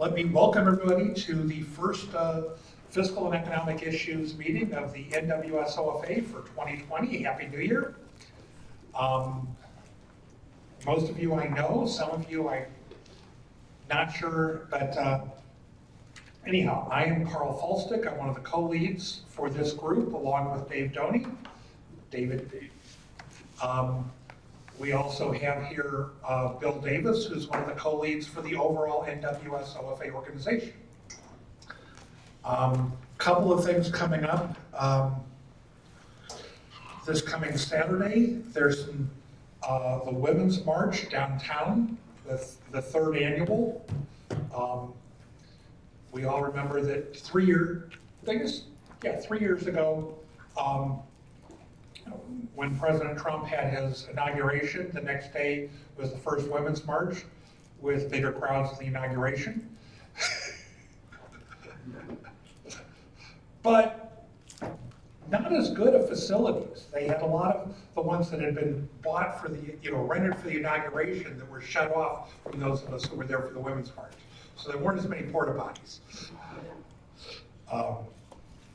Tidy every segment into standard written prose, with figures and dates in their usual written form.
Let me welcome everybody to the first Fiscal and Economic Issues meeting of the NWSOFA for 2020. Happy New Year. Most of you I know, some of you I'm not sure, but anyhow, I am Carl Falstick. I'm one of the co-leads for this group along with Dave Doney. We also have here Bill Davis, who's one of the co-leads for the overall NWSOFA organization. Couple of things coming up. This coming Saturday, there's the Women's March downtown, the third annual. We all remember that 3 years ago, when President Trump had his inauguration, the next day was the first Women's March with bigger crowds at the inauguration. But not as good of facilities. They had a lot of the ones that had been bought for the, rented for the inauguration that were shut off from those of us who were there for the Women's March. So there weren't as many porta potties.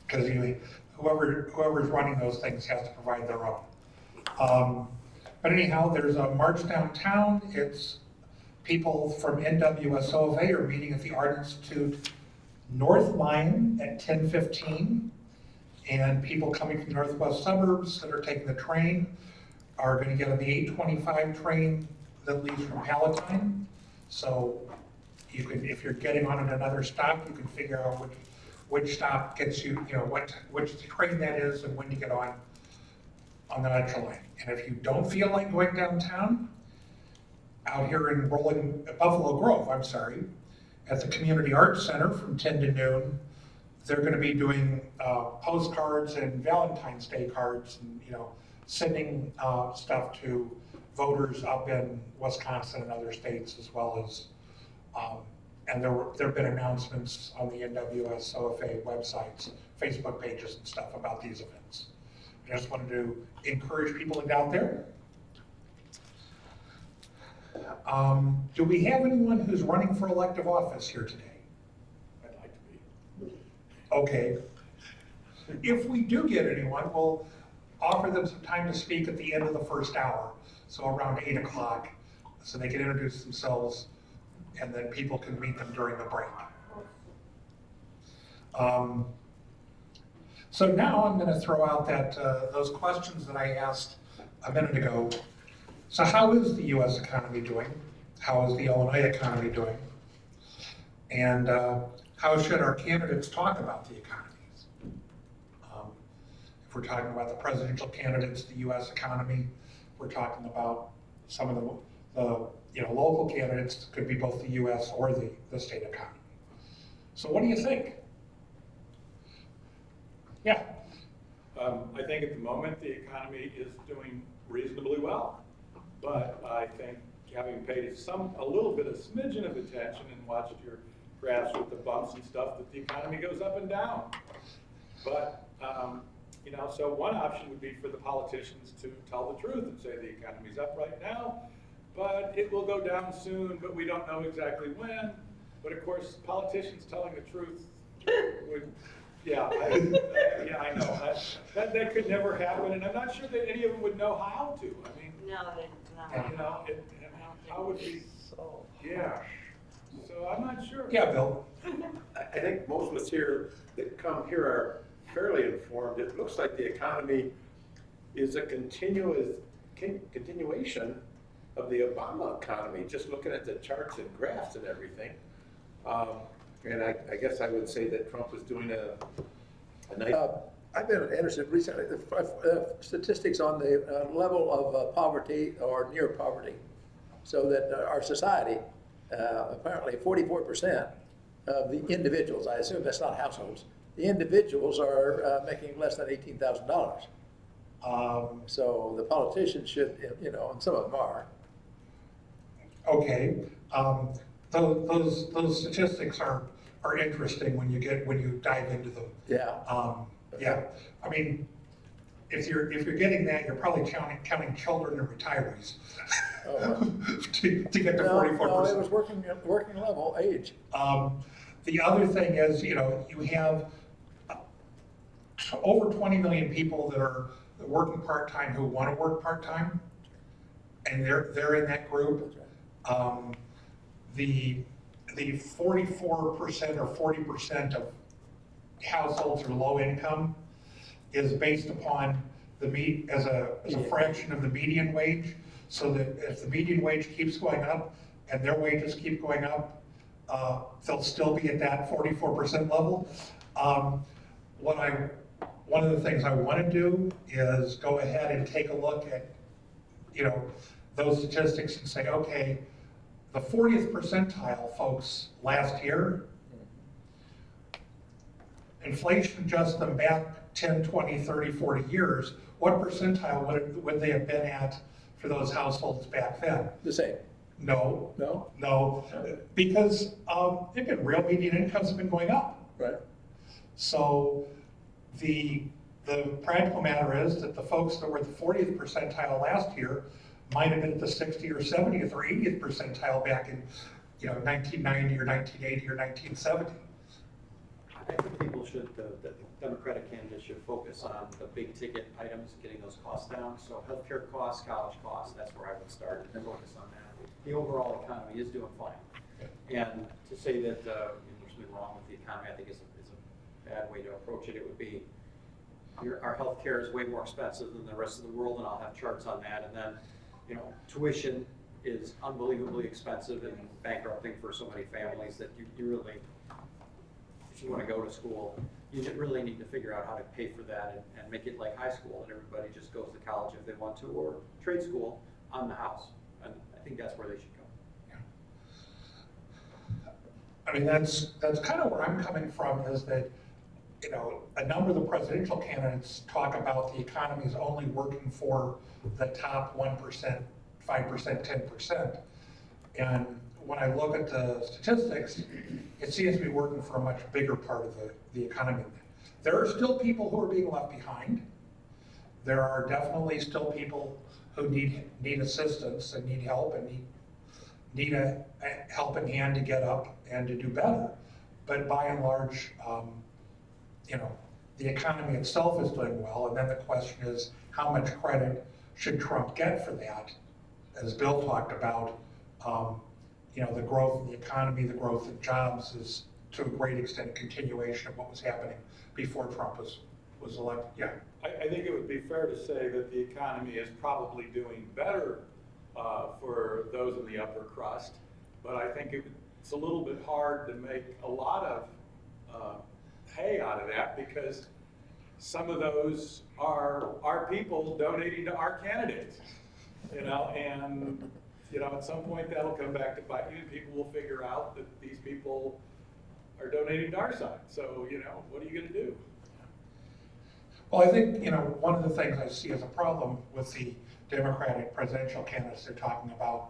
Because whoever's running those things has to provide their own. But anyhow, there's a march downtown. It's people from NWSOFA are meeting at the Art Institute North Lyon at 10:15, and people coming from the northwest suburbs that are taking the train are going to get on the 8:25 train that leaves from Palatine. So you can, if you're getting on at another stop, you can figure out which stop gets you, which train that is and when to get on the metro line. And if you don't feel like going downtown, out here in Buffalo Grove, at the Community Arts Center from 10 to noon, they're going to be doing postcards and Valentine's Day cards and, sending stuff to voters up in Wisconsin and other states, as well as and there have been announcements on the NWSOFA websites, Facebook pages and stuff about these events. I just wanted to encourage people to get out there. Do we have anyone who's running for elective office here today? I'd like to be. Okay. If we do get anyone, we'll offer them some time to speak at the end of the first hour, so around 8 o'clock, so they can introduce themselves and then people can meet them during the break. So now I'm going to throw out that those questions that I asked a minute ago. So how is the U.S. economy doing? How is the Illinois economy doing? And how should our candidates talk about the economies? If we're talking about the presidential candidates, the U.S. economy, we're talking about some of the local candidates, could be both the U.S. or the state economy. So what do you think? Yeah. I think at the moment the economy is doing reasonably well, but I think having paid a little bit of smidgen of attention and watched your graphs with the bumps and stuff, that the economy goes up and down. But so one option would be for the politicians to tell the truth and say the economy's up right now, but it will go down soon, but we don't know exactly when. But of course, politicians telling the truth would, I know. That could never happen, and I'm not sure that any of them would know how to. I mean, No, how would we, so I'm not sure. Yeah, Bill. I think most of us here that come here are fairly informed. It looks like the economy is a continuation of the Obama economy, just looking at the charts and graphs and everything. And I guess I would say that Trump is doing a nice... I've been interested recently in the statistics on the level of poverty or near poverty, so that our society, apparently 44% of the individuals, I assume that's not households, the individuals are making less than $18,000. So the politicians should, and some of them are. Okay. Those statistics are interesting when you dive into them. Yeah. Yeah. I mean, if you're getting that, you're probably counting children and retirees Oh, to get to No, 44%. no, it was working level age. The other thing is, you have over 20 million people that are working part-time who want to work part-time, and they're in that group. The 44% or 40% of households are low income is based upon as a fraction of the median wage, so that if the median wage keeps going up and their wages keep going up, they'll still be at that 44% level. One of the things I want to do is go ahead and take a look at, those statistics and say, okay, the 40th percentile folks last year, inflation adjusts them back 10, 20, 30, 40 years, what percentile would they have been at for those households back then? The same. No, No? because real median incomes have been going up. Right. So the practical matter is that the folks that were the 40th percentile last year might have been at the 60th or 70th or 80th percentile back in 1990 or 1980 or 1970. I think people should, the Democratic candidates should focus on the big ticket items, getting those costs down. So healthcare costs, college costs, that's where I would start and focus on that. The overall economy is doing fine. And to say that there's something wrong with the economy, I think is a bad way to approach it. It would be, our healthcare is way more expensive than the rest of the world, and I'll have charts on that. And then, tuition is unbelievably expensive and bankrupting for so many families that you really, if you want to go to school, you really need to figure out how to pay for that and make it like high school, and everybody just goes to college if they want to, or trade school on the house. And I think that's where they should go. Yeah. I mean, that's kind of where I'm coming from, is that, a number of the presidential candidates talk about the economy is only working for the top 1%, 5%, 10%. And when I look at the statistics, it seems to be working for a much bigger part of the economy. There are still people who are being left behind. There are definitely still people who need assistance and need help and need a helping hand to get up and to do better. But by and large, the economy itself is doing well, and then the question is, how much credit should Trump get for that? As Bill talked about, the growth of the economy, the growth of jobs is to a great extent a continuation of what was happening before Trump was elected. Yeah. I think it would be fair to say that the economy is probably doing better for those in the upper crust, but I think it's a little bit hard to make a lot of hay out of that, because some of those are our people donating to our candidates, and at some point that'll come back to bite you, and people will figure out that these people are donating to our side. So, what are you going to do? Well, I think, one of the things I see as a problem with the Democratic presidential candidates, they're talking about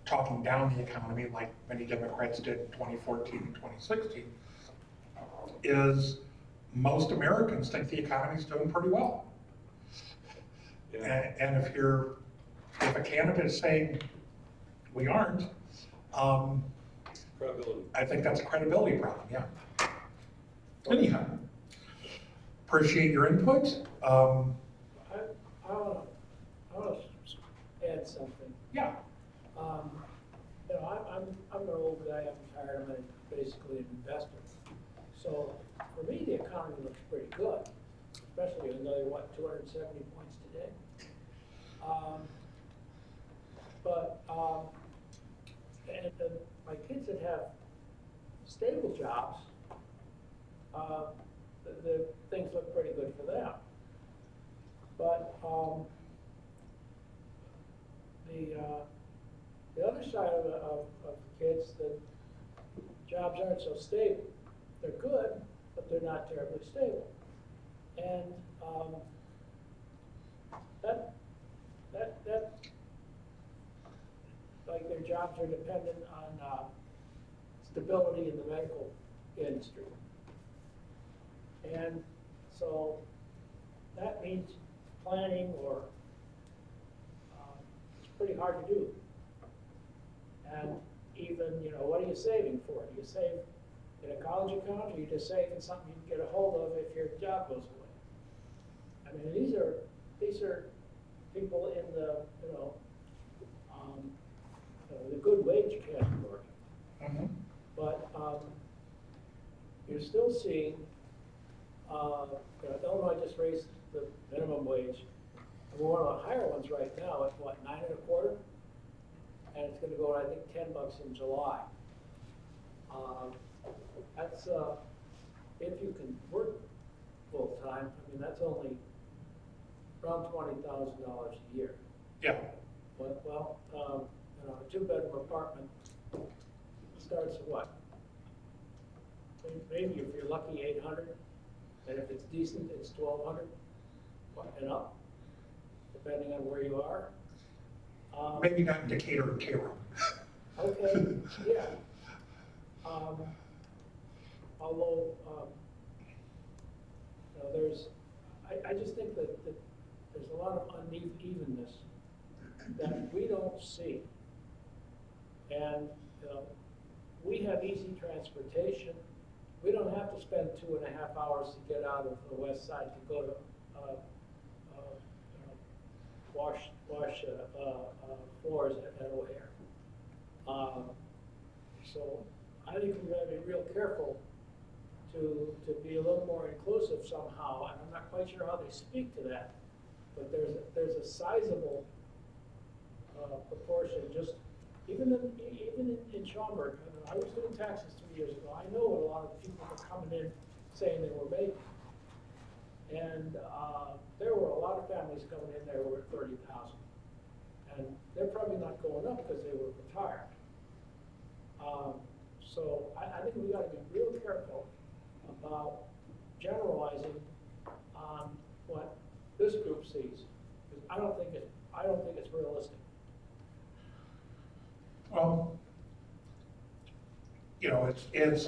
talking down the economy like many Democrats did in 2014 and 2016, is most Americans think the economy's doing pretty well. Yeah. And if a candidate is saying we aren't, Credibility. I think that's a credibility problem, yeah. Anyhow, appreciate your input. I want to add something. Yeah. I'm an old guy, I'm retired, I'm basically an investor. So for me, the economy looks pretty good, especially another, 270 points today. And my kids that have stable jobs, the things look pretty good for them. But the other side of kids, that jobs aren't so stable. They're good, but they're not terribly stable. And that like their jobs are dependent on stability in the medical industry. And so that means planning or, it's pretty hard to do. And even, what are you saving for? Do you save in a college account, or you just save in something you can get a hold of if your job goes away? I mean, these are people in the, the good wage category. Mhm. But you're still seeing, Illinois just raised the minimum wage. And we're one of the higher ones right now at what, 9.25? And it's gonna go, I think, $10 in July. That's, if you can work full-time, I mean, that's only around $20,000 a year. Yeah, But, well, a two-bedroom apartment starts at what? Maybe if you're lucky, 800, and if it's decent, it's 1,200 and up, depending on where you are. maybe not in Decatur and Cairo. Okay, yeah. Although, I just think that there's a lot of unevenness that we don't see. And, we have easy transportation. We don't have to spend 2.5 hours to get out of the west side to go to, wash floors at O'Hare. So I think we've got to be real careful to be a little more inclusive somehow, and I'm not quite sure how they speak to that, but there's a sizable proportion, just even in Schaumburg. I was doing taxes 3 years ago. I know what a lot of people were coming in saying they were making. And there were a lot of families coming in there who were at 30,000. And they're probably not going up because they were retired. So I think we got to be real careful about generalizing on what this group sees, because I don't think it's realistic. Well,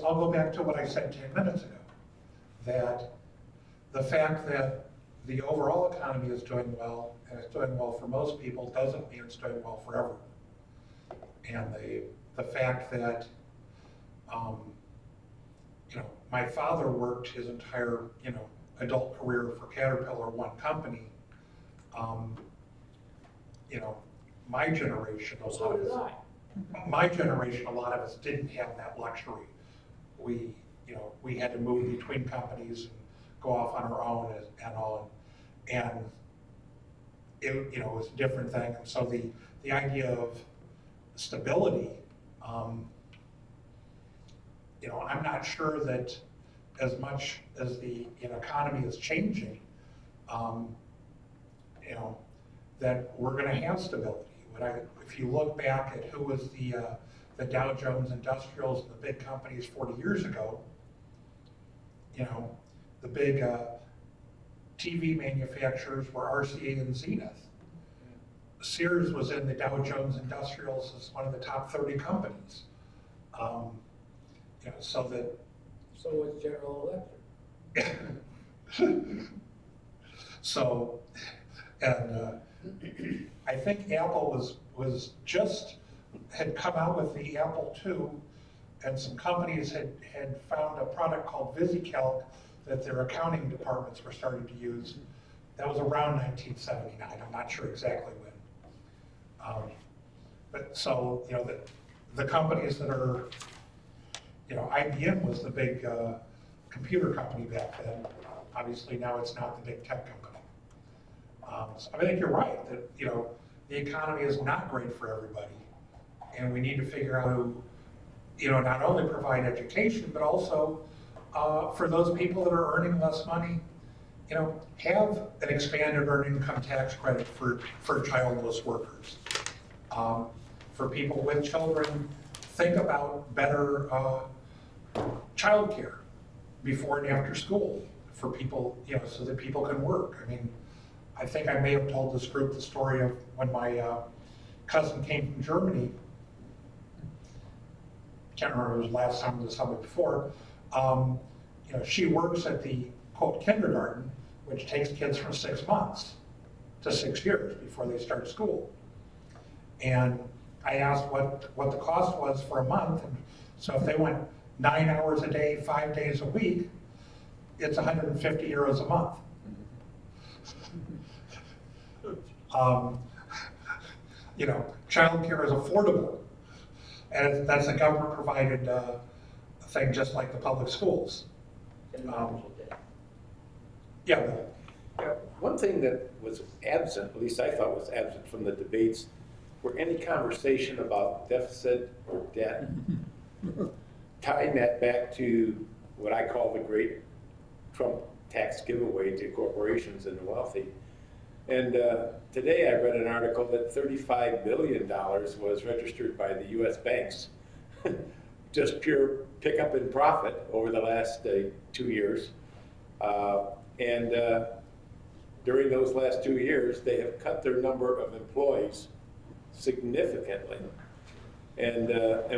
I'll go back to what I said 10 minutes ago, that the fact that the overall economy is doing well, and it's doing well for most people, doesn't mean it's doing well for everyone. And the fact that, my father worked his entire, adult career for Caterpillar, one company. My generation, So did I. my generation, a lot of us didn't have that luxury. We had to move between companies and go off on our own and all. And it was a different thing. And so the idea of stability, I'm not sure that as much as the economy is changing, that we're going to have stability. If you look back at who was the Dow Jones Industrials and the big companies 40 years ago, the big TV manufacturers were RCA and Zenith. Sears was in the Dow Jones Industrials as one of the top 30 companies. So was General Electric. So, and I think Apple had come out with the Apple II, and some companies had found a product called VisiCalc that their accounting departments were starting to use. That was around 1979. I'm not sure exactly when. But so, the companies that are, IBM was the big computer company back then. Obviously now it's not the big tech company. So I think you're right that, the economy is not great for everybody. And we need to figure out how to, not only provide education, but also for those people that are earning less money, have an expanded earned income tax credit for childless workers. For people with children, think about better childcare before and after school for people, so that people can work. I mean, I think I may have told this group the story of when my cousin came from Germany. Can't remember if it was last summer or the summer before. She works at the, quote, kindergarten, which takes kids from 6 months. to 6 years before they start school. And I asked what the cost was for a month. And so if they went 9 hours a day, 5 days a week, it's 150 euros a month. You know, childcare is affordable, and that's a government-provided thing, just like the public schools. Yeah. Yeah, one thing that was absent, at least I thought was absent from the debates, were any conversation about deficit or debt, tying that back to what I call the great Trump tax giveaway to corporations and the wealthy. And today I read an article that $35 billion was registered by the US banks, just pure pickup in profit over the last 2 years. During those last 2 years, they have cut their number of employees significantly. And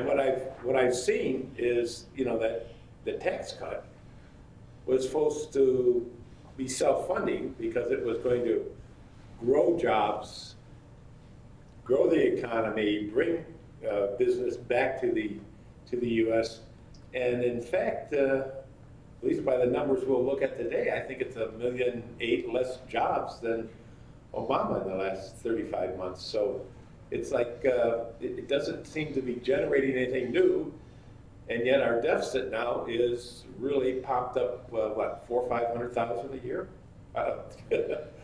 what I've seen is, you know, that the tax cut was supposed to be self-funding because it was going to grow jobs, grow the economy, bring business back to the U.S. And in fact, at least by the numbers we'll look at today, I think it's 1.8 million less jobs than Obama in the last 35 months. So it's like it doesn't seem to be generating anything new, and yet our deficit now is really popped up, what, 400,000 or 500,000 a year?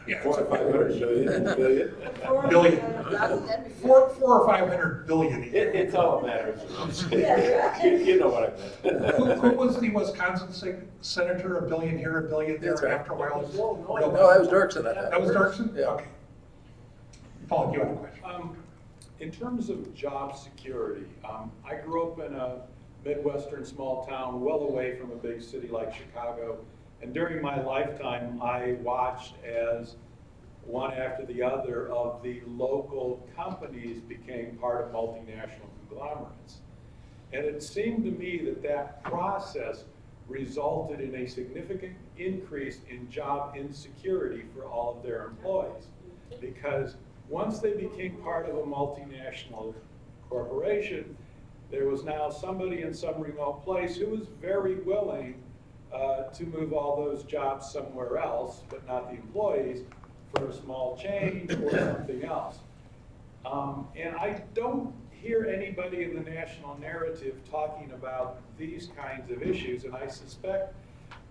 Yeah, 400 or 500 billion. Billion. 400 or 500 billion a year. It's all a matter of you know what I meant. Who was the Wisconsin senator? A billion here, a billion there. That's right. After a while, it's No, No, that was Dirksen, I think. that was Dirksen. Yeah. Okay. Paul, you had a question. In terms of job security, I grew up in a Midwestern small town well away from a big city like Chicago. And during my lifetime, I watched as one after the other of the local companies became part of multinational conglomerates. And it seemed to me that that process resulted in a significant increase in job insecurity for all of their employees. Because once they became part of a multinational corporation, there was now somebody in some remote place who was very willing to move all those jobs somewhere else, but not the employees, for a small change or something else. And I don't hear anybody in the national narrative talking about these kinds of issues, and I suspect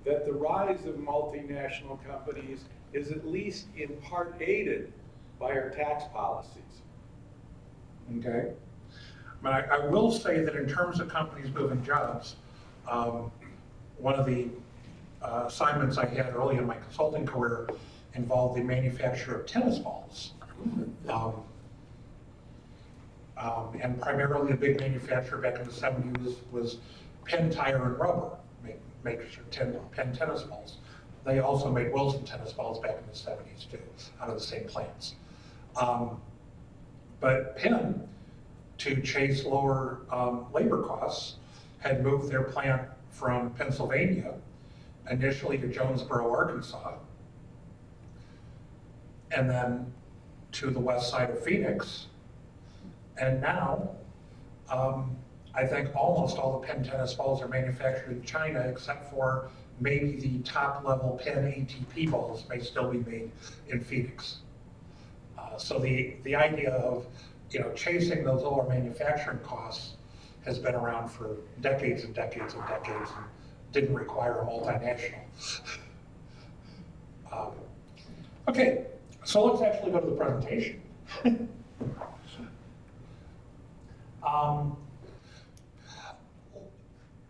that the rise of multinational companies is at least in part aided by our tax policies. Okay. But I will say that in terms of companies moving jobs, one of the assignments I had early in my consulting career involved the manufacture of tennis balls. And primarily a big manufacturer back in the 70s was Penn Tire and Rubber, make Penn tennis balls. They also made Wilson tennis balls back in the 70s too, out of the same plants. But Penn, to chase lower labor costs, had moved their plant from Pennsylvania, initially to Jonesboro, Arkansas, and then to the west side of Phoenix. And now, I think almost all the Penn tennis balls are manufactured in China, except for maybe the top level Penn ATP balls may still be made in Phoenix. So the idea of, you know, chasing those lower manufacturing costs has been around for decades and decades and decades, and didn't require a multinational. Okay, so let's actually go to the presentation.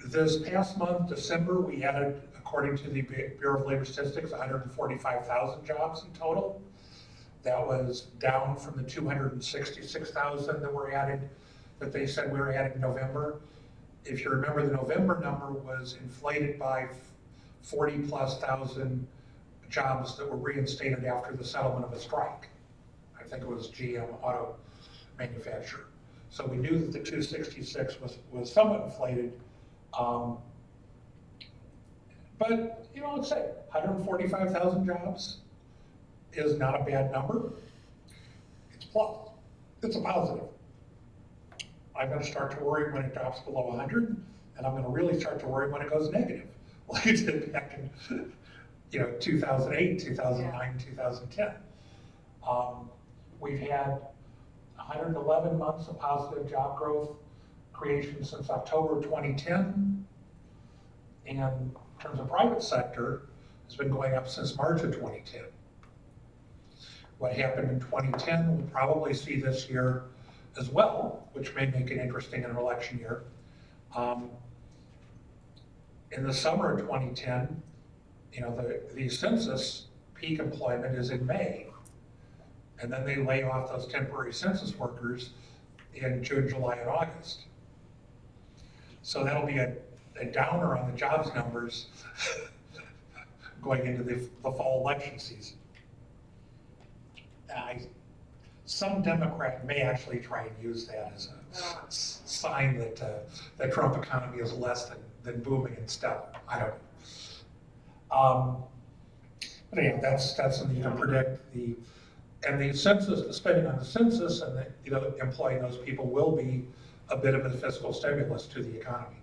This past month, December, we added, according to the Bureau of Labor Statistics, 145,000 jobs in total. That was down from the 266,000 that were added, that they said we were adding in November. If you remember, the November number was inflated by 40+ thousand jobs that were reinstated after the settlement of a strike. I think it was GM Auto Manufacturer. So we knew that the 266 was somewhat inflated. But, you know, let's say 145,000 jobs is not a bad number. It's plus, it's a positive. I'm gonna start to worry when it drops below 100, and I'm gonna really start to worry when it goes negative, like it did back in 2008, 2009, 2010. We've had 111 months of positive job growth creation since October 2010. And in terms of private sector, it's been going up since March of 2010. What happened in 2010, we'll probably see this year as well, which may make it interesting in an election year. In the summer of 2010, the census peak employment is in May. And then they lay off those temporary census workers in June, July, and August. So that'll be a downer on the jobs numbers going into the fall election season. Some Democrat may actually try and use that as a sign that the Trump economy is less than booming and stellar. I don't know. But anyhow, that's something you can predict. And the census, the spending on the census and employing those people will be a bit of a fiscal stimulus to the economy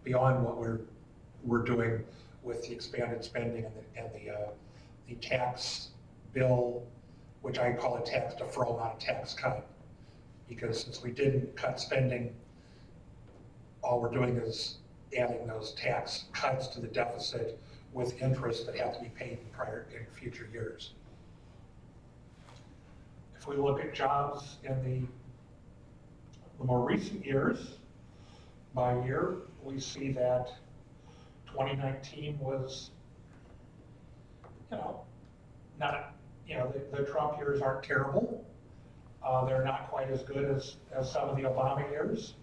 beyond what we're doing with the expanded spending and the tax bill, which I call a tax deferral, not a tax cut. Because since we didn't cut spending, all we're doing is adding those tax cuts to the deficit with interest that have to be paid in future years. If we look at jobs in the more recent years, by year, we see that 2019 was, not, the Trump years aren't terrible. They're not quite as good as some of the Obama years.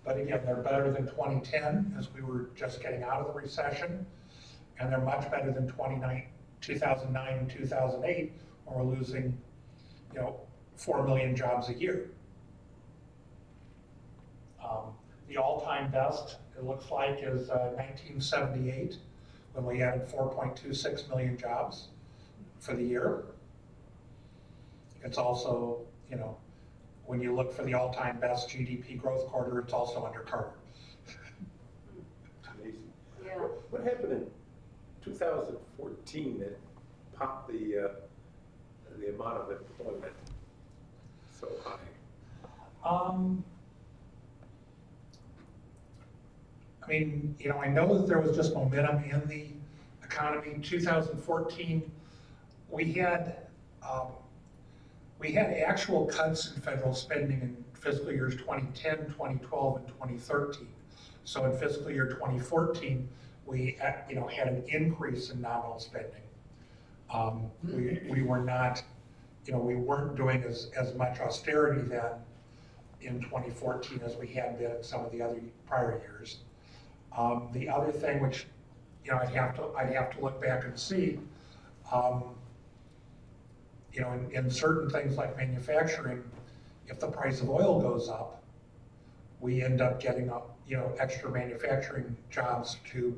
But again, they're better than 2010 as we were just getting out of the recession. And they're much better than 2009 and 2008 when we're losing 4 million jobs a year. The all-time best, it looks like, is 1978, when we added 4.26 million jobs for the year. It's also, when you look for the all-time best GDP growth quarter, it's also under Carter. It's amazing. Yeah. What happened in 2014 that popped the amount of employment so high? I know that there was just momentum in the economy. In 2014, we had actual cuts in federal spending in fiscal years 2010, 2012, and 2013. So in fiscal year 2014, we had an increase in nominal spending. We were not, we weren't doing as much austerity then in 2014 as we had been in some of the other prior years. The other thing which, I'd have to look back and see, in certain things like manufacturing, if the price of oil goes up, we end up getting extra manufacturing jobs to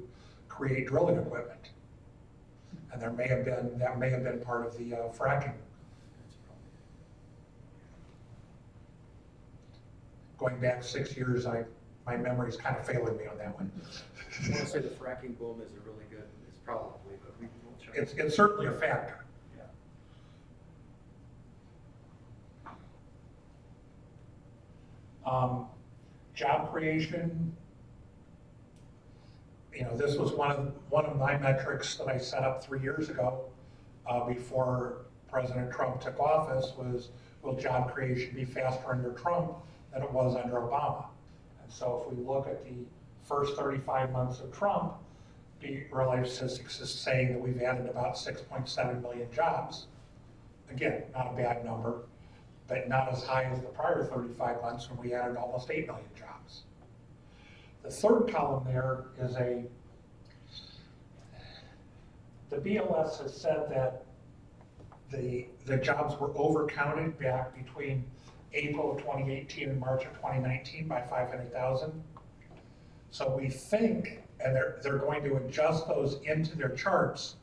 create drilling equipment. And that may have been part of the fracking. Going back 6 years, my memory's kind of failing me on that one. I want to say the fracking boom is a really good, it's probably, but we will check. It's certainly a factor. Job creation, this was one of my metrics that I set up 3 years ago before President Trump took office was, will job creation be faster under Trump than it was under Obama? And so if we look at the first 35 months of Trump, the early statistics is saying that we've added about 6.7 million jobs. Again, not a bad number, but not as high as the prior 35 months when we added almost 8 million jobs. The third column there is the BLS has said that the jobs were overcounted back between April of 2018 and March of 2019 by 500,000. So we think, and they're going to adjust those into their charts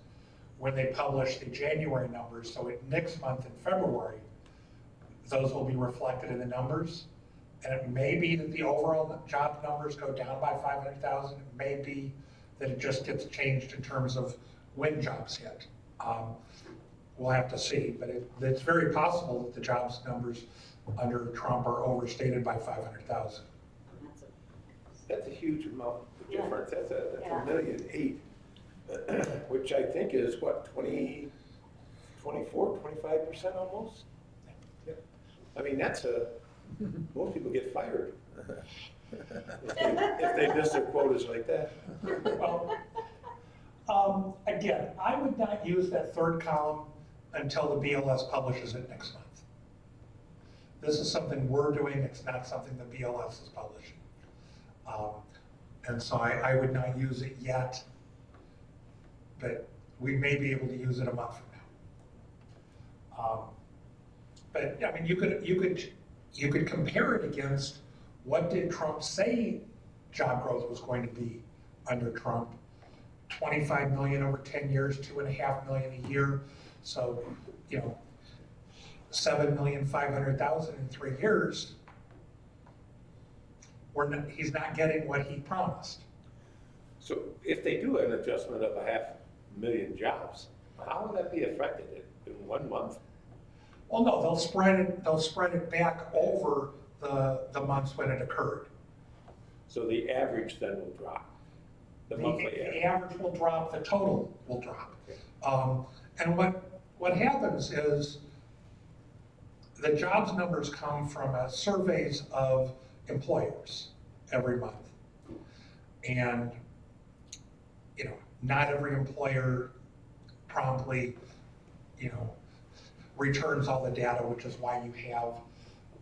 when they publish the January numbers, so next month in February, those will be reflected in the numbers. And it may be that the overall job numbers go down by 500,000. It may be that it just gets changed in terms of when jobs hit. We'll have to see, but it's very possible that the jobs numbers under Trump are overstated by 500,000. That's a huge amount of Yeah. difference. That's Yeah. $1.8 million, which I think is what, 25% almost? I mean, most people get fired if they miss their quotas like that. Well, again, I would not use that third column until the BLS publishes it next month. This is something we're doing, it's not something the BLS is publishing. And so I would not use it yet, but we may be able to use it a month from now. But I mean, you could compare it against what did Trump say job growth was going to be under Trump? 25 million over 10 years, 2.5 million a year. So, 7,500,000 in 3 years. He's not getting what he promised. So if they do an adjustment of 500,000 jobs, how will that be affected in 1 month? Well, no, they'll spread it back over the months when it occurred. So the average then will drop, the monthly The average. average will drop, the total will drop. And what happens is the jobs numbers come from surveys of employers every month. And, not every employer promptly, returns all the data, which is why you have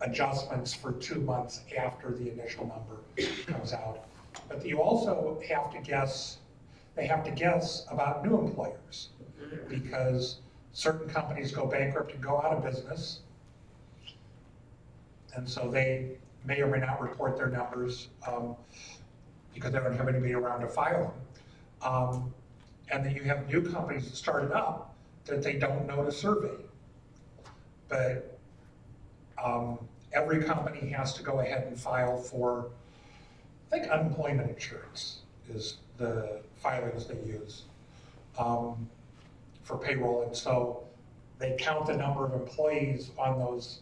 adjustments for 2 months after the initial number comes out. But you also have to guess, they have to guess about new employers because certain companies go bankrupt and go out of business. And so they may or may not report their numbers because they don't have anybody around to file them. And then you have new companies that started up that they don't know to survey. But every company has to go ahead and file for, I think unemployment insurance is the filings they use for payroll. And so they count the number of employees on those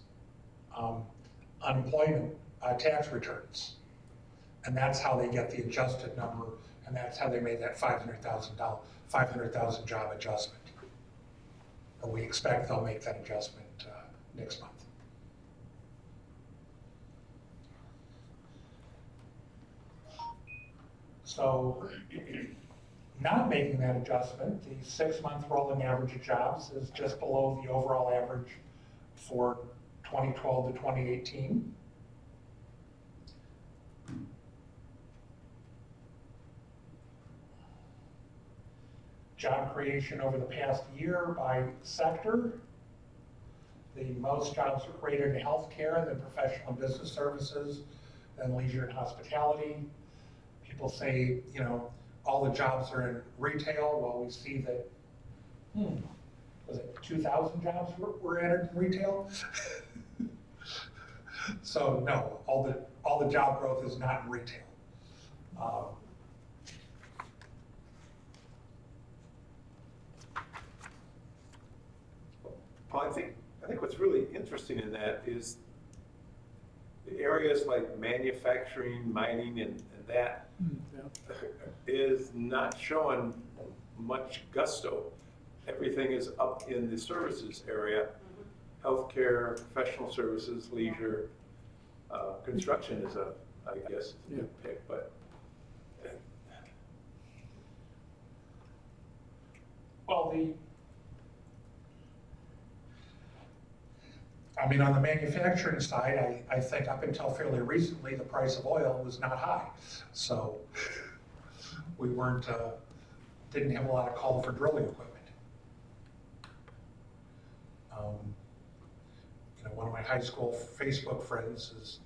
unemployment tax returns. And that's how they get the adjusted number, and that's how they made that $500,000 job adjustment. And we expect they'll make that adjustment next month. So not making that adjustment, the 6-month rolling average of jobs is just below the overall average for 2012 to 2018. Job creation over the past year by sector. The most jobs were created in healthcare, then professional and business services, then leisure and hospitality. People say, all the jobs are in retail. Well, we see that, was it 2,000 jobs were added in retail? So no, all the job growth is not in retail. Well, I think what's really interesting in that is the areas like manufacturing, mining, and that is not showing much gusto. Everything is up in the services area, healthcare, professional services, leisure. Construction is I guess, a good pick, but. Well, on the manufacturing side, I think up until fairly recently, the price of oil was not high. So we didn't have a lot of call for drilling equipment. One of my high school Facebook friends has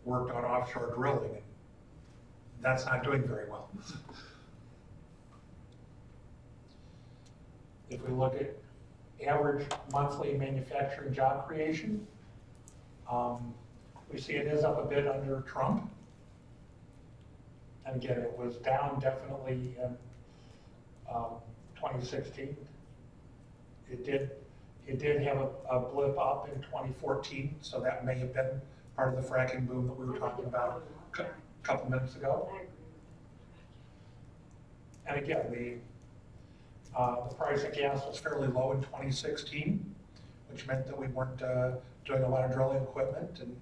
worked on offshore drilling, and that's not doing very well. If we look at average monthly manufacturing job creation, we see it is up a bit under Trump. And again, it was down definitely in 2016. It did have a blip up in 2014, so that may have been part of the fracking boom that we were talking about a couple minutes ago. And again, the price of gas was fairly low in 2016, which meant that we weren't doing a lot of drilling equipment, and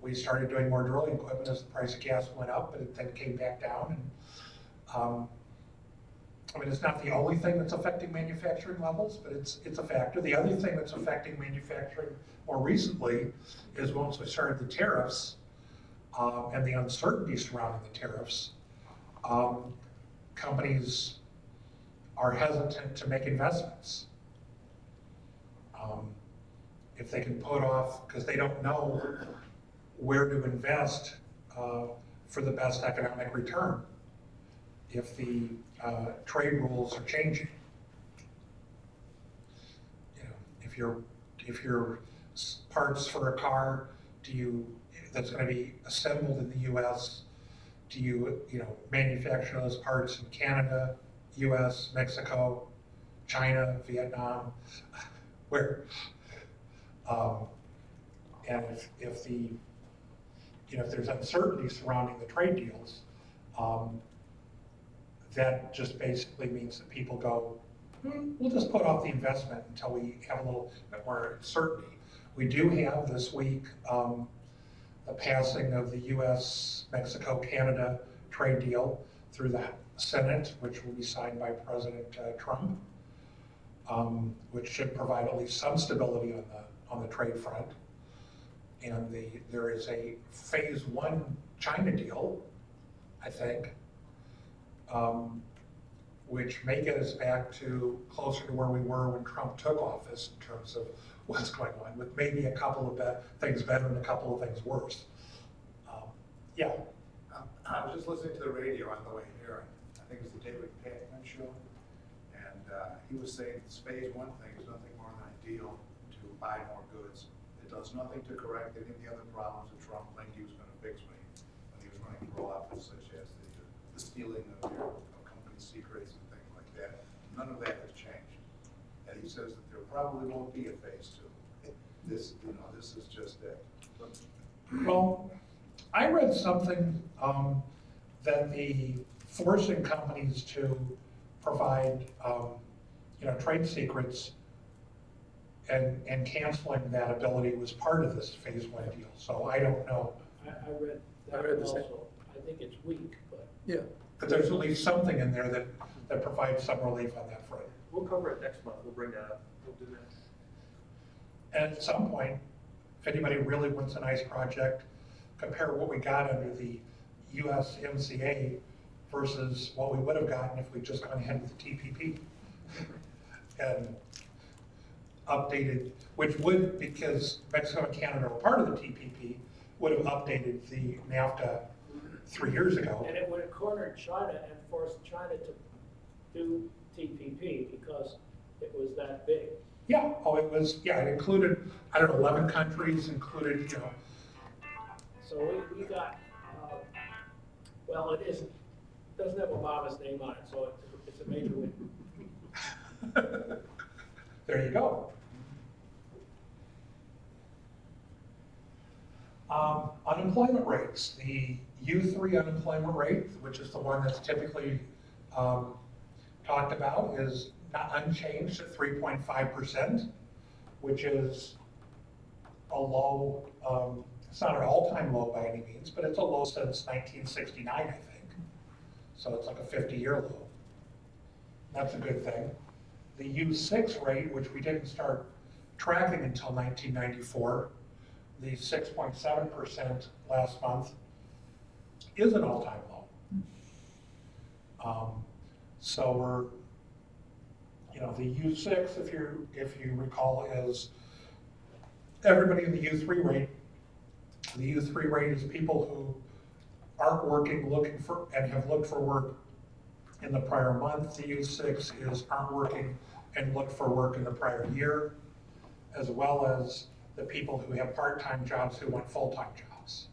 we started doing more drilling equipment as the price of gas went up, but it then came back down. And I mean, it's not the only thing that's affecting manufacturing levels, but it's a factor. The other thing that's affecting manufacturing more recently is once we started the tariffs and the uncertainty surrounding the tariffs, companies are hesitant to make investments. If they can put off, because they don't know where to invest for the best economic return if the trade rules are changing. You know, if your parts for a car that's going to be assembled in the U.S., do you manufacture those parts in Canada, U.S., Mexico, China, Vietnam, where? And if there's uncertainty surrounding the trade deals, that just basically means that people go, we'll just put off the investment until we have a little bit more certainty. We do have this week the passing of the U.S., Mexico, Canada trade deal through the Senate, which will be signed by President Trump, which should provide at least some stability on the trade front. And there is a phase 1 China deal, I think, which may get us back to closer to where we were when Trump took office in terms of what's going on, with maybe a couple of things better and a couple of things worse. Yeah. I was just listening to the radio on the way here. I think it was the David Patman show, and he was saying this phase 1 thing is nothing more than a deal to buy more goods. It does nothing to correct any of the other problems that Trump claimed he was going to fix when he was running for office, such as the stealing of company secrets and things like that. None of that has changed. And he says that there probably won't be a phase 2. This is just it. Well, I read something that the forcing companies to provide, trade secrets and canceling that ability was part of this phase 1 deal. So I don't know. I read I that read the same. also. I think it's weak, but Yeah. But there's at least something in there that provides some relief on that front. We'll cover it next month, we'll bring that up, we'll do that. And at some point, if anybody really wants a nice project, compare what we got under the USMCA versus what we would have gotten if we'd just gone ahead with the TPP. And updated, which would, because Mexico and Canada are part of the TPP, would have updated the NAFTA 3 years ago. and it would have cornered China and forced China to do TPP because it was that big. Yeah, it included, 11 countries, included, So we got, well, doesn't have Obama's name on it, so it's a major win. there you go. Unemployment rates. The U3 unemployment rate, which is the one that's typically talked about, is not unchanged at 3.5%, which is a low, it's not an all-time low by any means, but it's a low since 1969, I think. So it's like a 50-year low. That's a good thing. The U6 rate, which we didn't start tracking until 1994, the 6.7% last month, is an all-time low. So we're, the U6, if you recall, is everybody in the U3 rate. The U3 rate is people who aren't working, looking for, and have looked for work in the prior month. The U6 is aren't working and looked for work in the prior year, as well as the people who have part-time jobs who want full-time jobs.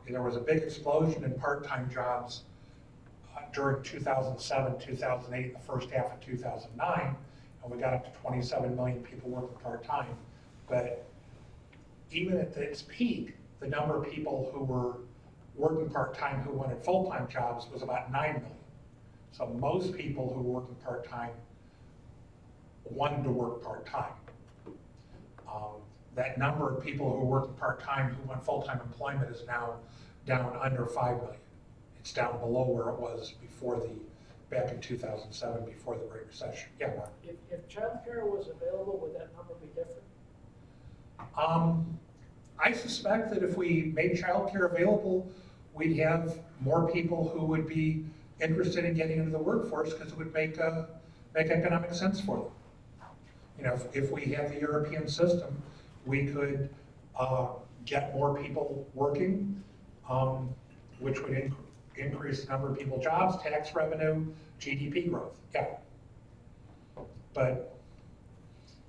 There was a big explosion in part-time jobs during 2007, 2008, and the first half of 2009, and we got up to 27 million people working part-time. But even at its peak, the number of people who were working part-time who wanted full-time jobs was about 9 million. So most people who were working part-time wanted to work part-time. That number of people who are working part-time who want full-time employment is now down under 5 million. It's down below where it was back in 2007, before the Great Recession. Yeah, Mark? If childcare was available, would that number be different? I suspect that if we made childcare available, we'd have more people who would be interested in getting into the workforce because it would make economic sense for them. You know, if we have the European system, we could get more people working, which would increase the number of people, jobs, tax revenue, GDP growth. Yeah. But,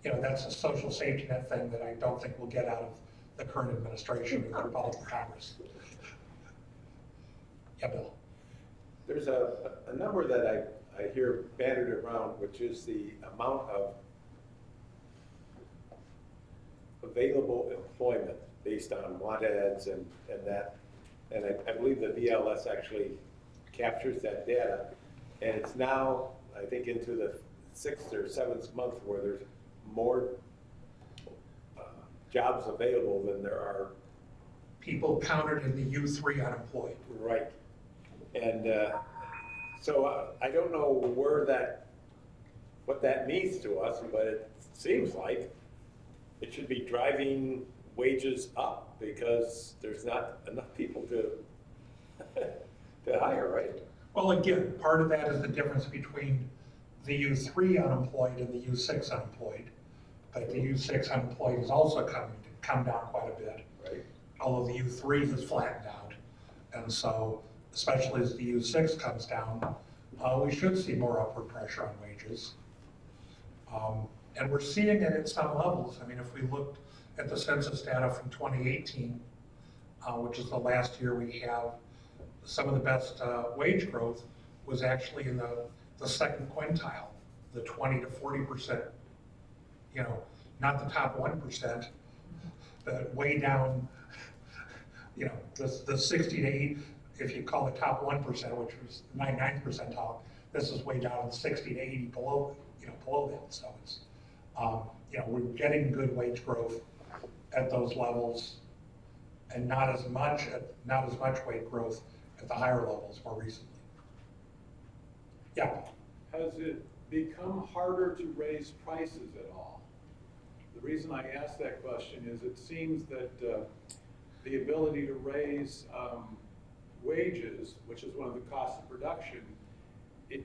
you know, that's a social safety net thing that I don't think we'll get out of the current administration or the Republican Congress. Yeah, Bill. There's a number that I hear bandied around, which is the amount of available employment based on want ads and that. And I believe the BLS actually captures that data. And it's now, I think, into the 6th or 7th month where there's more jobs available than there are People counted in the U3 unemployed. right. And so I don't know what that means to us, but it seems like it should be driving wages up because there's not enough people to hire, right? Well, again, part of that is the difference between the U3 unemployed and the U6 unemployed. But the U6 unemployed is also come down quite a bit. Right. Although the U3 has flattened out. And so, especially as the U6 comes down, we should see more upward pressure on wages. And we're seeing it at some levels. I mean, if we looked at the census data from 2018, which is the last year we have, some of the best wage growth was actually in the second quintile, the 20 to 40%, you know, not the top 1%, but way down, you know, the 60 to 80, if you call the top 1%, which was 99th percentile, this is way down 60 to 80 below that. So it's, you know, we're getting good wage growth at those levels, and not as much wage growth at the higher levels more recently. Yeah. Has it become harder to raise prices at all? The reason I ask that question is it seems that the ability to raise wages, which is one of the costs of production, it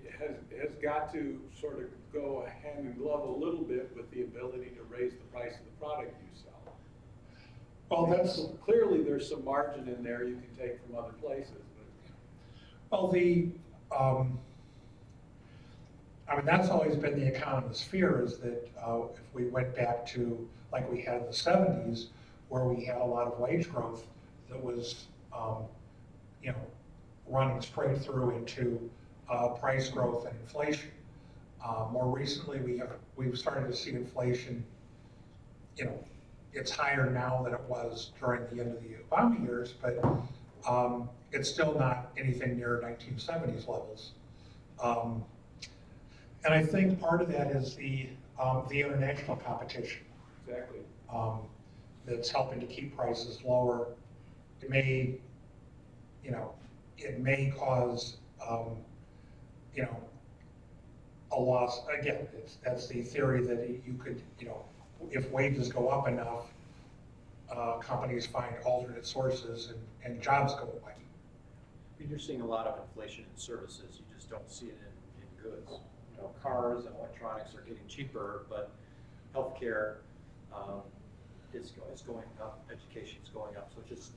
has got to sort of go hand in glove a little bit with the ability to raise the price of the product you sell. Well, So clearly there's some margin in there you can take from other places. well, I mean, that's always been the economist's fear, is that if we went back to like we had in the 70s, where we had a lot of wage growth that was, you know, running straight through into price growth and inflation. More recently, we've started to see inflation, you know, it's higher now than it was during the end of the Obama years, but it's still not anything near 1970s levels. And I think part of that is the international competition. Exactly. That's helping to keep prices lower. It may, you know, cause, you know, a loss. Again, that's the theory that you could, you know, if wages go up enough, companies find alternate sources and jobs go away. You're seeing a lot of inflation in services, you just don't see it in goods. You know, cars and electronics are getting cheaper, but healthcare is going up, education's going up. So just,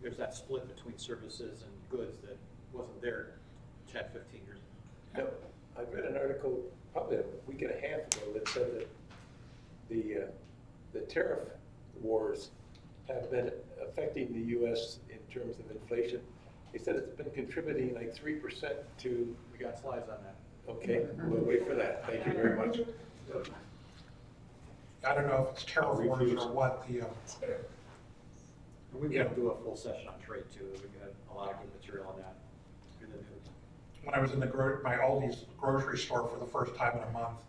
there's that split between services and goods that wasn't there 10, 15 years ago. I read an article probably a week and a half ago that said that the tariff wars have been affecting the U.S. in terms of inflation. He said it's been contributing like 3% to, We got slides on that. okay, we'll wait for that. Thank you very much. I don't know if it's tariff wars or what, And we're Yeah. gonna do a full session on trade too. We've got a lot of good material on that in the news. when I was in my Aldi's grocery store for the first time in a month,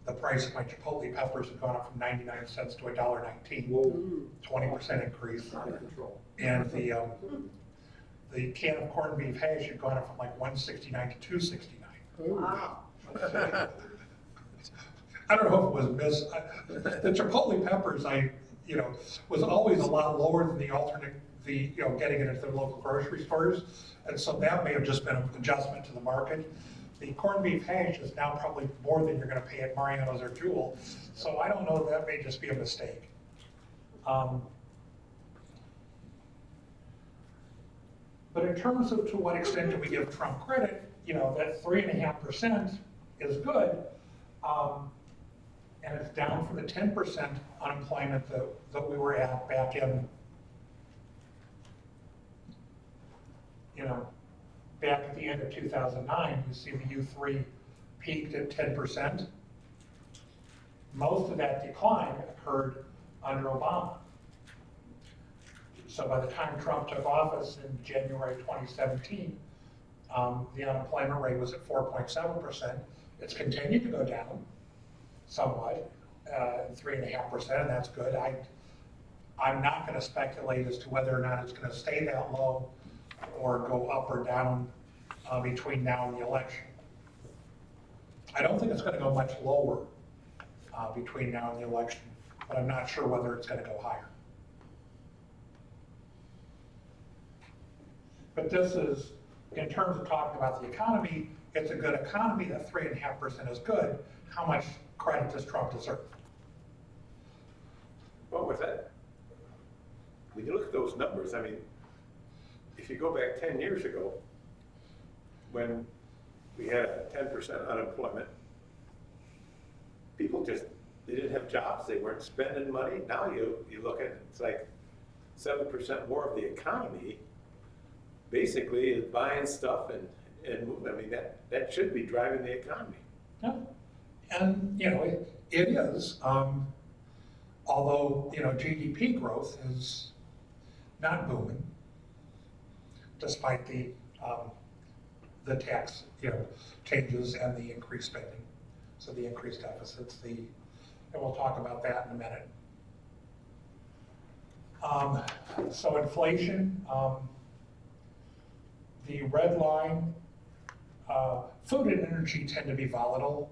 the price of my Chipotle peppers had gone up from 99 cents to $1.19. 20% increase. Out of control. And the can of corned beef hash had gone up from like 169 to 269. Wow. I don't know if it was the Chipotle peppers, was always a lot lower than getting it into the local grocery stores. And so that may have just been an adjustment to the market. The corned beef hash is now probably more than you're gonna pay at Mariano's or Jewel. So I don't know, that may just be a mistake. But in terms of to what extent do we give Trump credit, that 3.5% is good. And it's down from the 10% unemployment that we were at back in, back at the end of 2009. You see the U3 peaked at 10%. Most of that decline occurred under Obama. So by the time Trump took office in January 2017, the unemployment rate was at 4.7%. It's continued to go down somewhat, 3.5%, and that's good. I'm not going to speculate as to whether or not it's going to stay that low or go up or down between now and the election. I don't think it's going to go much lower between now and the election, but I'm not sure whether it's going to go higher. But this is, in terms of talking about the economy, it's a good economy. That 3.5% is good. How much credit does Trump deserve? Well, with that, when you look at those numbers, I mean, if you go back 10 years ago, when we had 10% unemployment, people they didn't have jobs, they weren't spending money. Now you look at it, it's like 7% more of the economy basically is buying stuff and moving. I mean, that should be driving the economy. Yeah. And, it is, although, GDP growth is not booming, despite the tax, changes and the increased spending. So the increased deficits, and we'll talk about that in a minute. So inflation, the red line, food and energy tend to be volatile.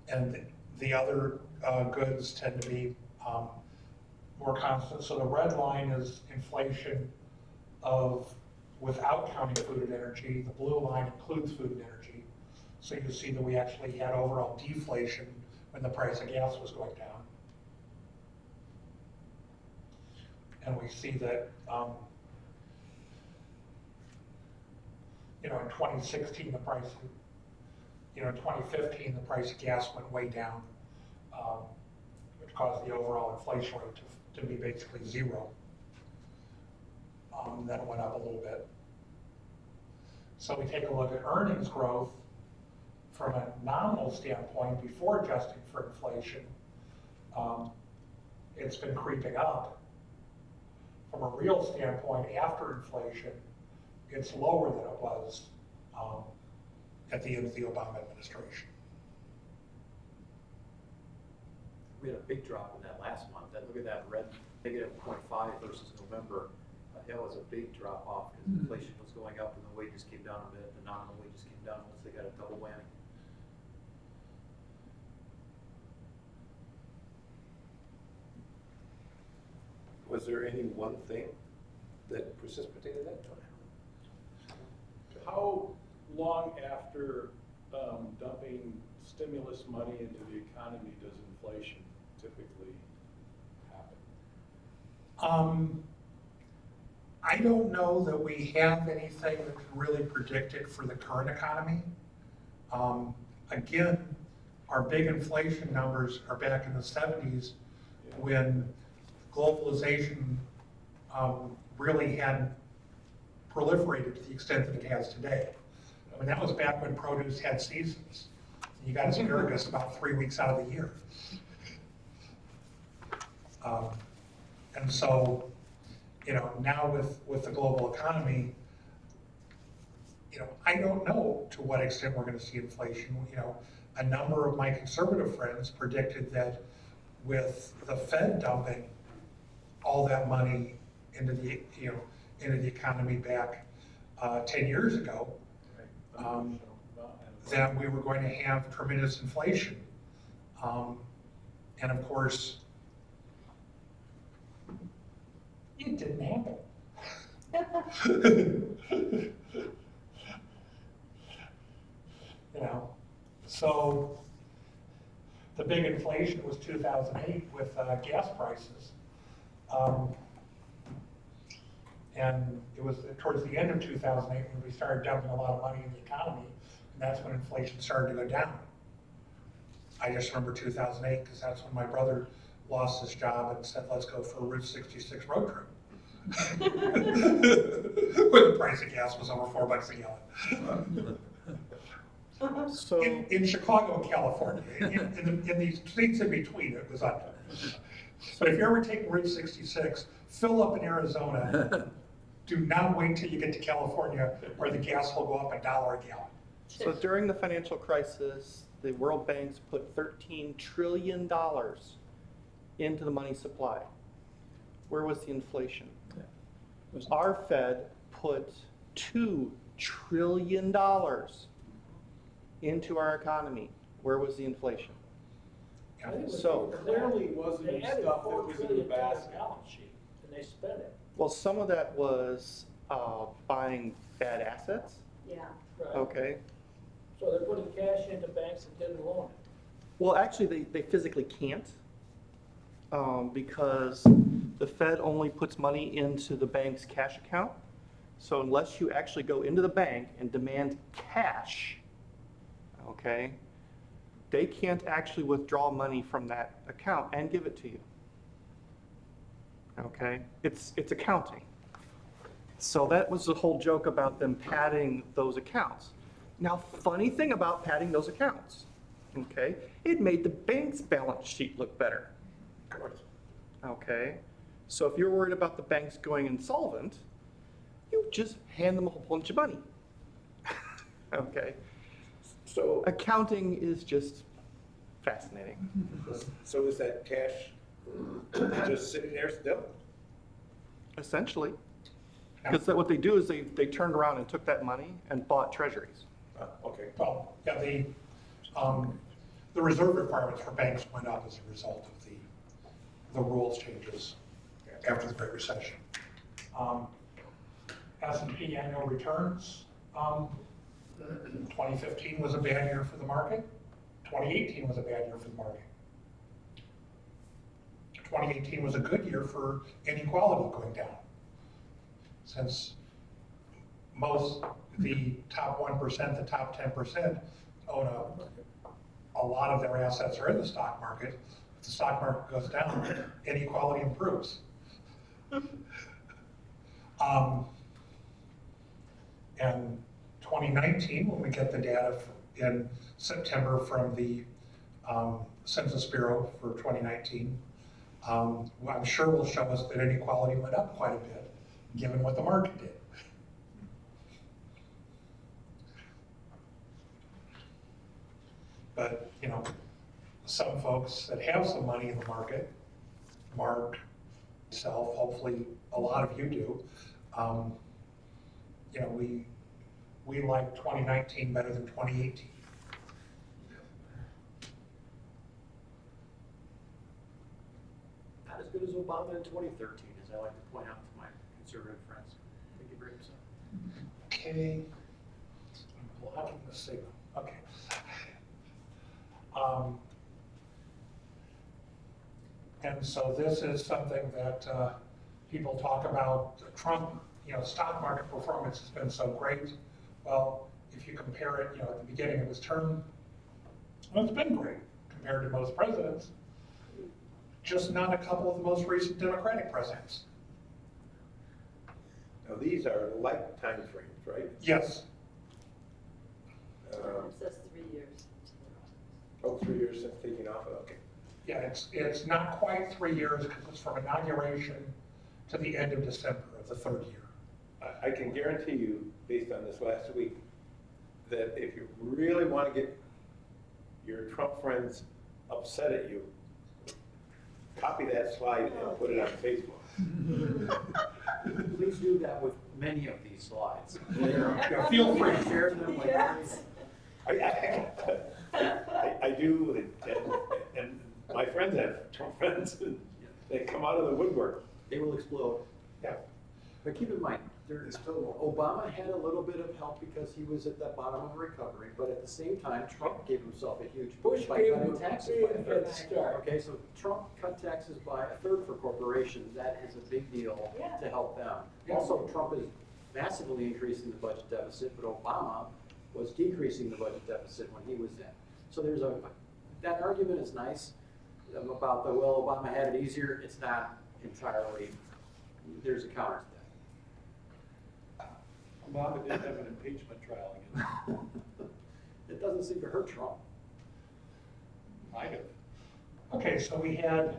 And the other goods tend to be more constant. So the red line is inflation without counting food and energy. The blue line includes food and energy. So you see that we actually had overall deflation when the price of gas was going down. And we see that in 2016 the price, in 2015 the price of gas went way down, which caused the overall inflation rate to be basically zero. Then it went up a little bit. So we take a look at earnings growth from a nominal standpoint before adjusting for inflation. It's been creeping up. From a real standpoint, after inflation, it's lower than it was at the end of the Obama administration. We had a big drop in that last month. Look at that red -0.5 versus November. That was a big drop off because inflation was going up and the wages came down a bit. The nominal wages came down once they got a double whammy. Was there any one thing that precipitated that? How long after dumping stimulus money into the economy does inflation typically happen? I don't know that we have anything that can really predict it for the current economy. Again, our big inflation numbers are back in the 70s when globalization really hadn't proliferated to the extent that it has today. I mean, that was back when produce had seasons. You got asparagus about 3 weeks out of the year. And so, now with the global economy, I don't know to what extent we're going to see inflation. A number of my conservative friends predicted that with the Fed dumping all that money into the economy back 10 years ago, that we were going to have tremendous inflation. And of course, it didn't happen. So the big inflation was 2008 with gas prices. And it was towards the end of 2008 when we started dumping a lot of money in the economy, and that's when inflation started to go down. I just remember 2008 because that's when my brother lost his job and said, let's go for a Route 66 road trip. When the price of gas was over $4 a gallon. So, In Chicago and California, in the states in between, it was under. But if you're ever taking Route 66, fill up in Arizona. Do not wait till you get to California where the gas will go up $1 a gallon. so during the financial crisis, the World Bank's put $13 trillion into the money supply. Where was the inflation? Our Fed put $2 trillion into our economy. Where was the inflation? I think it was- So- Clearly wasn't They added stuff that $4 was in the trillion to their basket. balance sheet, and they spent it. Well, some of that was buying bad assets, Yeah. Right. okay? So they're putting cash into banks that didn't loan it. Well, actually, they physically can't because the Fed only puts money into the bank's cash account. So unless you actually go into the bank and demand cash, okay, they can't actually withdraw money from that account and give it to you. Okay, it's accounting. So that was the whole joke about them padding those accounts. Now, funny thing about padding those accounts, okay, it made the bank's balance sheet look better. Okay, so if you're worried about the banks going insolvent, you just hand them a whole bunch of money. Okay, So, accounting is just fascinating. so is that cash just sitting there still? Essentially. Because what they do is they turned around and took that money and bought treasuries. Okay. Well, yeah, the reserve requirements for banks went up as a result of the rules changes after the Great Recession. S&P annual returns, 2015 was a bad year for the market. 2018 was a bad year for the market. 2018 was a good year for inequality going down. Since the top 1%, the top 10% own a lot of their assets are in the stock market. If the stock market goes down, inequality improves. And 2019, when we get the data in September from the Census Bureau for 2019, I'm sure will show us that inequality went up quite a bit, given what the market did. But, some folks that have some money in the market, Mark, myself, hopefully a lot of you do, we like 2019 better than 2018. Not as good as Obama in 2013, as I like to point out to my conservative friends. Thank you very much. Okay. I'm blocking the signal. Okay. And so this is something that people talk about. Trump stock market performance has been so great. Well, if you compare it, at the beginning of his term, well, it's been great compared to most presidents, just not a couple of the most recent Democratic presidents. Now, these are lifetime frames, right? Yes. It says 3 years. Oh, 3 years since taking office, okay. Yeah, it's not quite 3 years because it's from inauguration to the end of December of the third year. I can guarantee you, based on this last week, that if you really want to get your Trump friends upset at you, copy that slide and put it on Facebook. Please do that with many of these slides. Yeah, feel free. Share them like Yes. I do, and my friends have Trump friends, and they come out of the woodwork. they will explode. Yeah. But keep in mind, Obama had a little bit of help because he was at the bottom of recovery, but at the same time, Trump gave himself a huge push by gave cutting him taxes a by a third. head start. Okay, so Trump cut taxes by a third for corporations. That is a big deal Yeah. to help them. Yeah. Also, Trump is massively increasing the budget deficit, but Obama was decreasing the budget deficit when he was in. So that argument is nice about Obama had it easier. It's not entirely, there's a counter to that. Obama did have an impeachment trial against It doesn't seem to hurt Trump. might have. Okay, so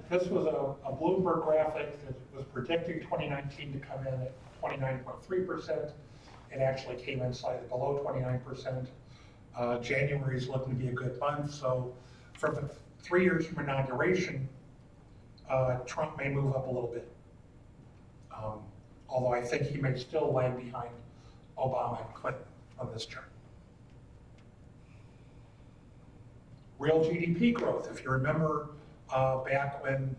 this was a Bloomberg graphic that was predicting 2019 to come in at 29.3%. It actually came in slightly below 29%. January is looking to be a good month, so for the 3 years from inauguration, Trump may move up a little bit. Although I think he may still lag behind Obama and Clinton on this chart. Real GDP growth, if you remember back when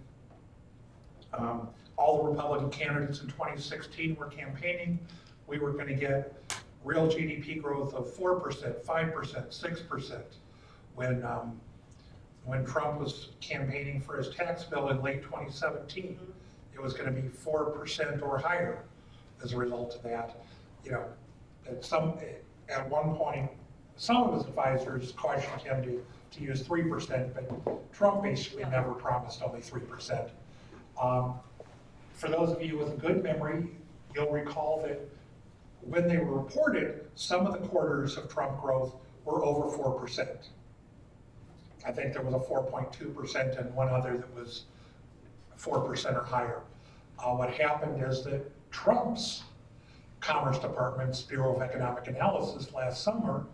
all the Republican candidates in 2016 were campaigning, we were going to get real GDP growth of 4%, 5%, 6%. When Trump was campaigning for his tax bill in late 2017, it was going to be 4% or higher as a result of that. At one point, some of his advisors cautioned him to use 3%, but Trump basically never promised only 3%. For those of you with a good memory, you'll recall that when they were reported, some of the quarters of Trump growth were over 4%. I think there was a 4.2% and one other that was 4% or higher. What happened is that Trump's Commerce Department's Bureau of Economic Analysis last summer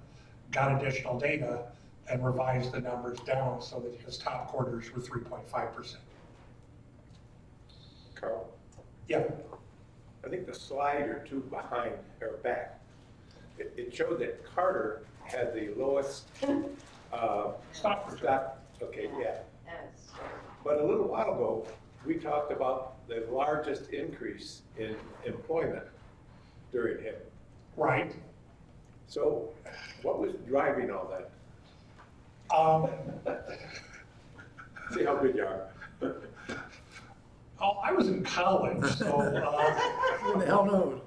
got additional data and revised the numbers down so that his top quarters were 3.5%. Carl, Yeah, I think the slide or two behind or back, it showed that Carter had the lowest stock return. stock. Okay, yeah. Yes. But a little while ago, we talked about the largest increase in employment during him. Right. So what was driving all that? See how good you are. I was in college, so, Who the hell knows?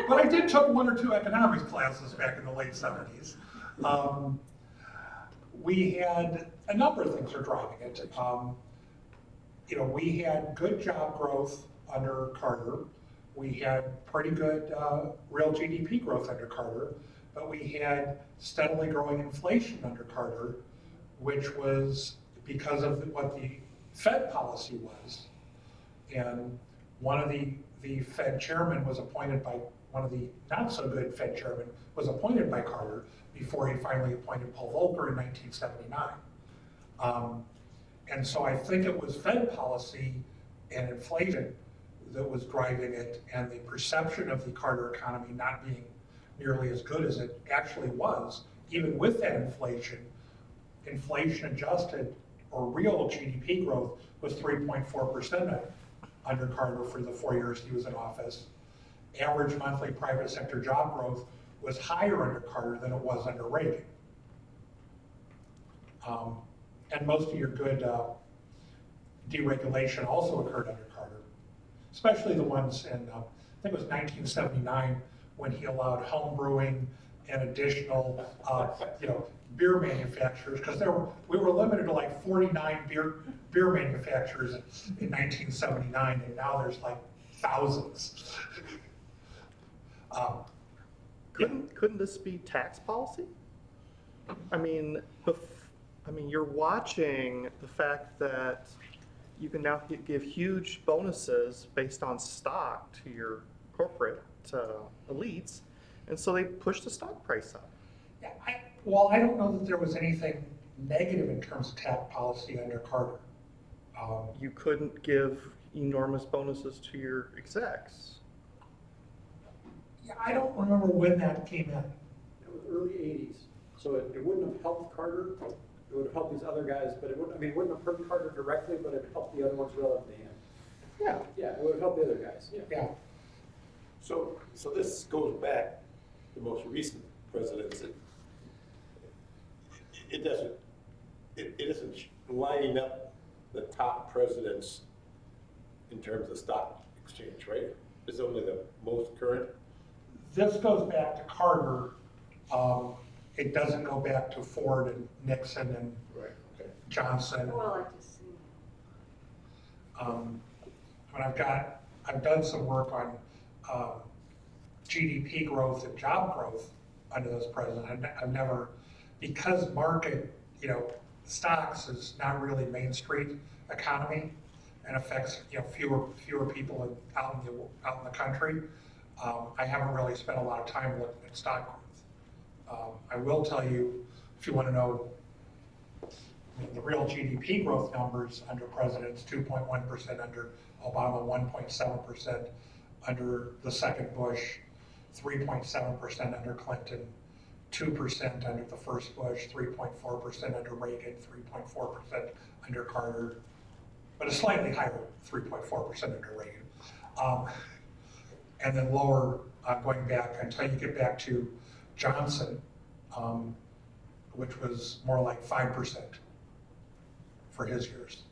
but I did took one or two economics classes back in the late 70s. We had a number of things are driving it. We had good job growth under Carter. We had pretty good real GDP growth under Carter, but we had steadily growing inflation under Carter, which was because of what the Fed policy was. And one of the Fed chairman was appointed by, one of the not so good Fed chairman was appointed by Carter before he finally appointed Paul Volcker in 1979. And so I think it was Fed policy and inflation that was driving it, and the perception of the Carter economy not being nearly as good as it actually was, even with that inflation adjusted or real GDP growth was 3.4% under Carter for the 4 years he was in office. Average monthly private sector job growth was higher under Carter than it was under Reagan. And most of your good deregulation also occurred under Carter, especially the ones in think it was 1979, when he allowed home brewing and additional, beer manufacturers, because we were limited to like 49 beer manufacturers in 1979, and now there's like thousands. Couldn't this be tax policy? I mean, you're watching the fact that you can now give huge bonuses based on stock to your corporate elites, and so they push the stock price up. Yeah, I don't know that there was anything negative in terms of tax policy under Carter. You couldn't give enormous bonuses to your execs. Yeah, I don't remember when that came in. It was early '80s, so it wouldn't have helped Carter. It would have helped these other guys, but it wouldn't have hurt Carter directly, but it helped the other ones relative to him. Yeah. Yeah, it would have helped the other guys. Yeah. So this goes back to the most recent presidents. It isn't lining up the top presidents in terms of stock exchange, right? It's only the most current. This goes back to Carter. It doesn't go back to Ford and Nixon and Right. Okay. Johnson. Well, I just seen I've done some work on GDP growth and job growth under this president. I've never, because market, stocks is not really Main Street economy and affects, fewer people out in the country. I haven't really spent a lot of time looking at stock growth. I will tell you, if you want to know, the real GDP growth numbers under presidents, 2.1% under Obama, 1.7% under the second Bush, 3.7% under Clinton, 2% under the first Bush, 3.4% under Reagan, 3.4% under Carter, but a slightly higher 3.4% under Reagan. And then lower going back until you get back to Johnson, which was more like 5% for his years.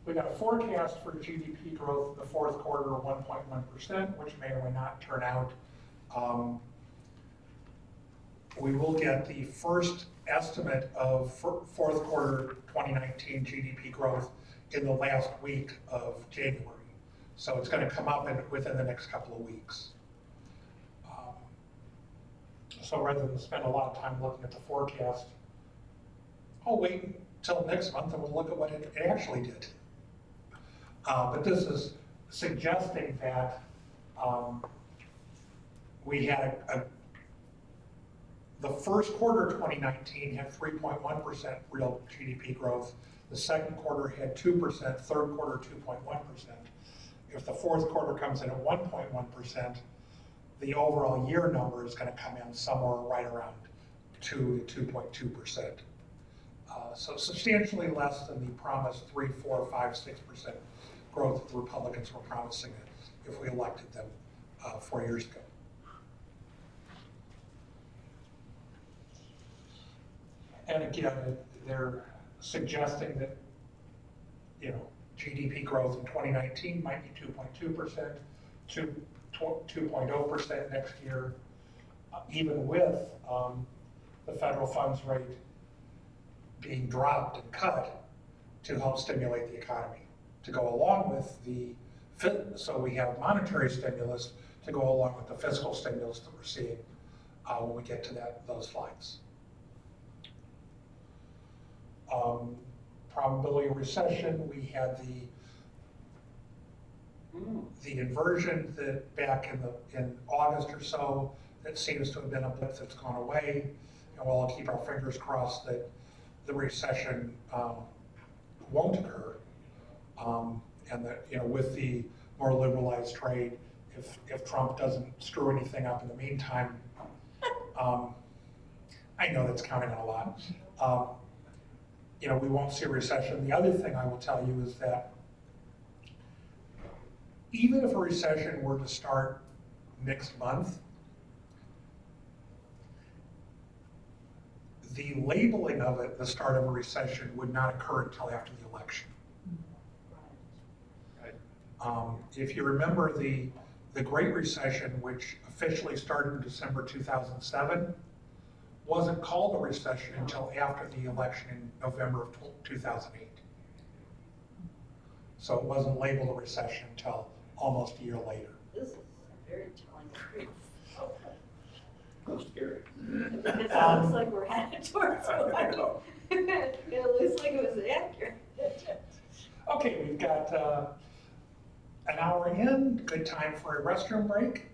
We got a forecast for GDP growth in the fourth quarter of 1.1%, which may or may not turn out. We will get the first estimate of fourth quarter 2019 GDP growth in the last week of January. So it's going to come up within the next couple of weeks. So rather than spend a lot of time looking at the forecast, I'll wait until next month and we'll look at what it actually did. But this is suggesting that we had the first quarter of 2019 had 3.1% real GDP growth. The second quarter had 2%, third quarter 2.1%. If the fourth quarter comes in at 1.1%, the overall year number is going to come in somewhere right around 2 to 2.2%. So substantially less than the promised 3, 4, 5, 6% growth that the Republicans were promising if we elected them 4 years ago. And again, they're suggesting that, GDP growth in 2019 might be 2.2%, 2.0% next year, even with the federal funds rate being dropped and cut to help stimulate the economy, to go along with so we have monetary stimulus to go along with the fiscal stimulus that we're seeing when we get to those slides. Probability of recession, we had the inversion that back in August or so, that seems to have been a blip that's gone away, and we'll all keep our fingers crossed that the recession won't occur, and that with the more liberalized trade, if Trump doesn't screw anything up in the meantime, I know that's counting on a lot. We won't see a recession. The other thing I will tell you is that even if a recession were to start next month, the labeling of it, the start of a recession, would not occur until after the election. If you remember the Great Recession, which officially started in December 2007, wasn't called a recession until after the election in November of 2008. So it wasn't labeled a recession until almost a year later. This is very telling proof. That's scary. Because it looks like we're headed towards one. It looks like it was accurate. Okay, we've got an hour in, good time for a restroom break.